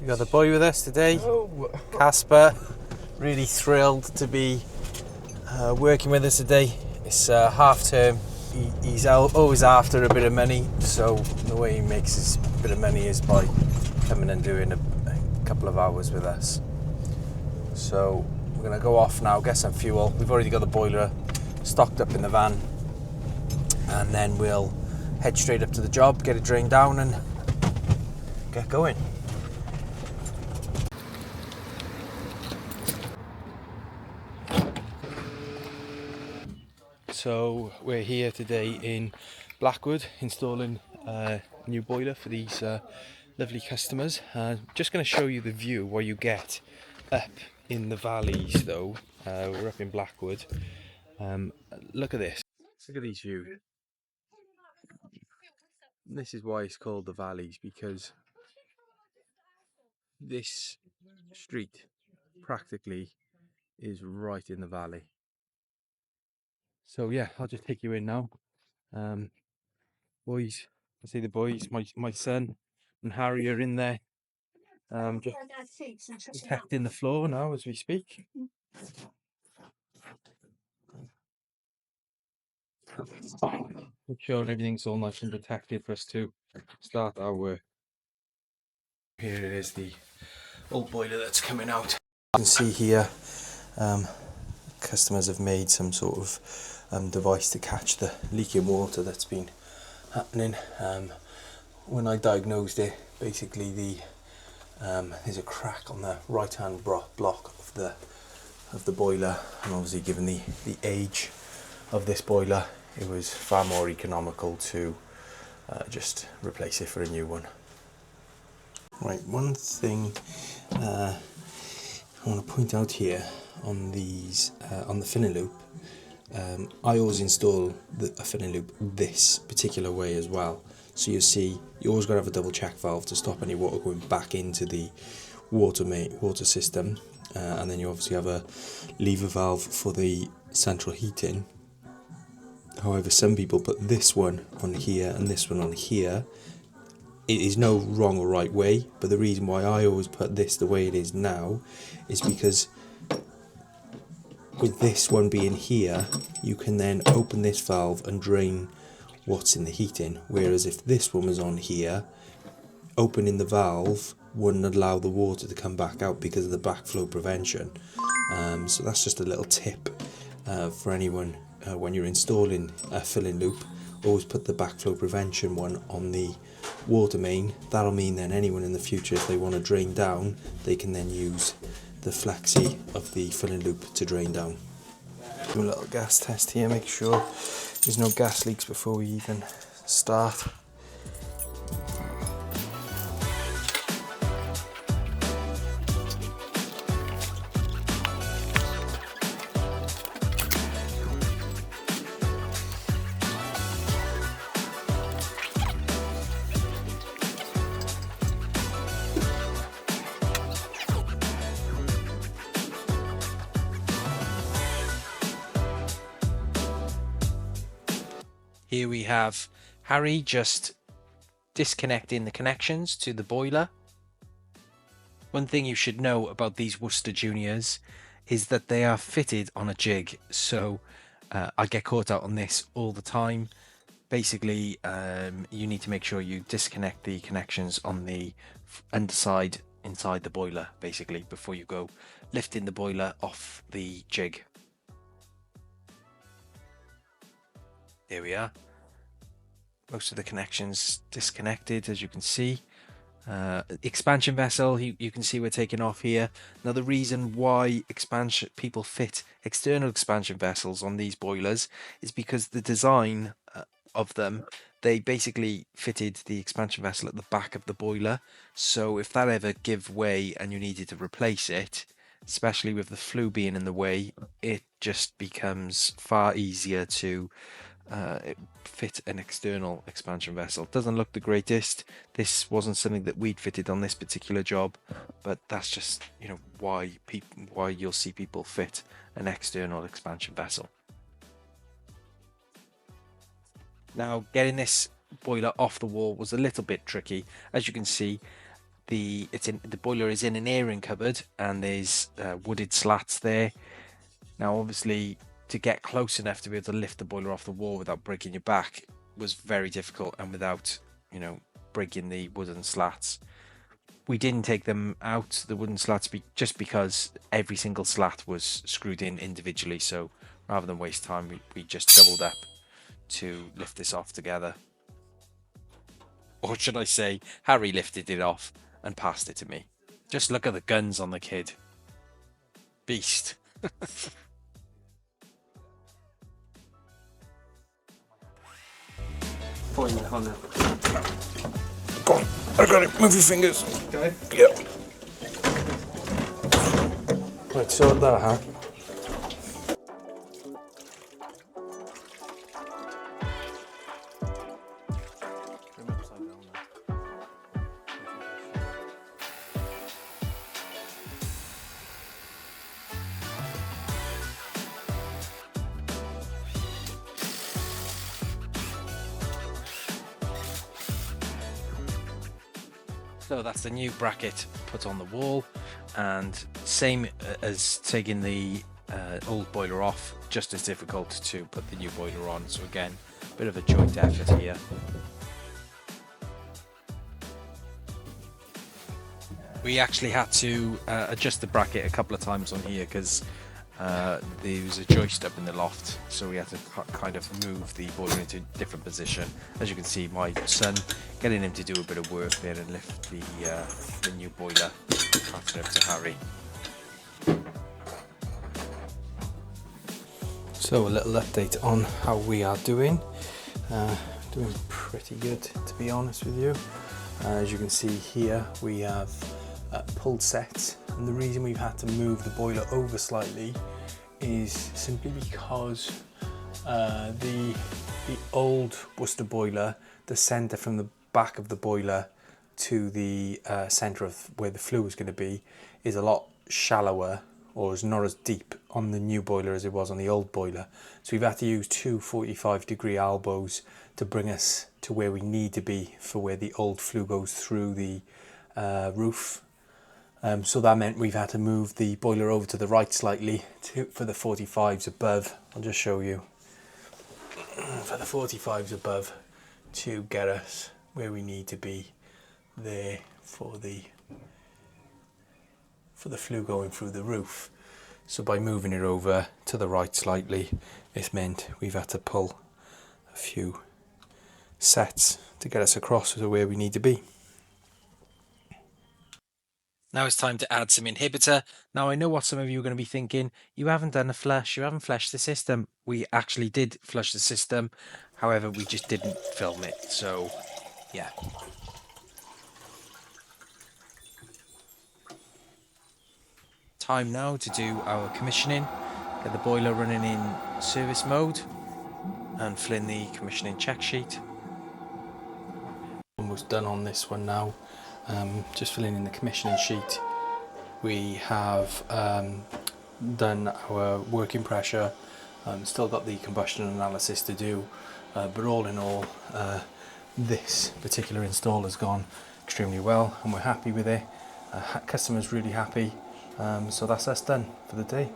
We got the boy with us today, Casper. Really thrilled to be working with us today. It's half term. He's always after a bit of money, so the way he makes his bit of money is by coming and doing a couple of hours with us. So we're going to go off now, get some fuel. We've already got the boiler stocked up in the van, and then we'll head straight up to the job, get it drained down and get going. So we're here today in Blackwood installing a new boiler for these lovely customers. Just going to show you the view what you get up in the valleys though. We're up in Blackwood. Look at this. Look at these views. This is why it's called the valleys, because this street practically is right in the valley. So yeah, I'll just take you in now. Boys, I see the boys, my son and Harry are in there, just protecting the floor now as we speak. Make sure everything's all nice and protected for us to start our work. Here it is, the old boiler that's coming out. You can see here, customers have made some sort of device to catch the leaking water that's been happening. When I diagnosed it, basically there's a crack on the right hand block of the boiler, and obviously given the age of this boiler, it was far more economical to just replace it for a new one. Right, one thing I want to point out here on these on the filling loop, I always install a filling loop this particular way as well. So you see, you always got to have a double check valve to stop any water going back into the water system, and then you obviously have a lever valve for the central heating. However, some people put this one on here and this one on here. It is no wrong or right way, but the reason why I always put this the way it is now is because with this one being here, you can then open this valve and drain what's in the heating, whereas if this one was on here, opening the valve wouldn't allow the water to come back out because of the backflow prevention. So that's just a little tip for anyone when you're installing a filling loop. Always put the backflow prevention one on the water main. That'll mean then anyone in the future, if they want to drain down, they can then use the flexi of the filling loop to drain down. Do a little gas test here, make sure there's no gas leaks before we even start. Here we have Harry just disconnecting the connections to the boiler. One thing you should know about these Worcester Juniors is that they are fitted on a jig, so I get caught out on this all the time. Basically, you need to make sure you disconnect the connections on the underside inside the boiler, basically, before you go lifting the boiler off the jig. There we are. Most of the connections disconnected, as you can see. Expansion vessel, you can see we're taking off here. Now the reason why people fit external expansion vessels on these boilers is because the design of them, they basically fitted the expansion vessel at the back of the boiler. So if that ever give way and you needed to replace it, especially with the flue being in the way, it just becomes far easier to fit an external expansion vessel. Doesn't look the greatest. This wasn't something that we'd fitted on this particular job, but that's just, you know, why you'll see people fit an external expansion vessel. Now, getting this boiler off the wall was a little bit tricky. As you can see, the boiler is in an airing cupboard, and there's wooded slats there. Now obviously, to get close enough to be able to lift the boiler off the wall without breaking your back was very difficult, and without, you know, breaking the wooden slats. We didn't take them out, the wooden slats, just because every single slat was screwed in individually. So rather than waste time, we just doubled up to lift this off together. Or should I say, Harry lifted it off and passed it to me. Just look at the guns on the kid. Beast. Point on it. Go on, I got it. Move your fingers. Okay. Yep. Right, sort that, huh? So that's the new bracket put on the wall, and same as taking the old boiler off, just as difficult to put the new boiler on. So again, a bit of a joint effort here. We actually had to adjust the bracket a couple of times on here because there was a joist up in the loft, so we had to kind of move the boiler into a different position. As you can see, my son, getting him to do a bit of work there and lift the new boiler, passing it up to Harry. So a little update on how we are doing. Doing pretty good, to be honest with you. As you can see here, we have pulled sets, and the reason we've had to move the boiler over slightly is simply because the old Worcester boiler, the centre from the back of the boiler to the centre of where the flue is going to be, is a lot shallower, or is not as deep on the new boiler as it was on the old boiler. So we've had to use two 45-degree elbows to bring us to where we need to be for where the old flue goes through the roof. So that meant we've had to move the boiler over to the right slightly for the 45s above. I'll just show you. For the 45s above, to get us where we need to be there for the flue going through the roof. So by moving it over to the right slightly, it's meant we've had to pull a few sets to get us across to where we need to be. Now it's time to add some inhibitor. Now I know what some of you are going to be thinking. You haven't done a flush, you haven't flushed the system. We actually did flush the system, however we just didn't film it, so yeah. Time now to do our commissioning. Get the boiler running in service mode and fill in the commissioning check sheet. Almost done on this one now. Just filling in the commissioning sheet. We have done our working pressure, still got the combustion analysis to do, but all in all, this particular install has gone extremely well and we're happy with it. Customer's really happy, so that's us done for the day.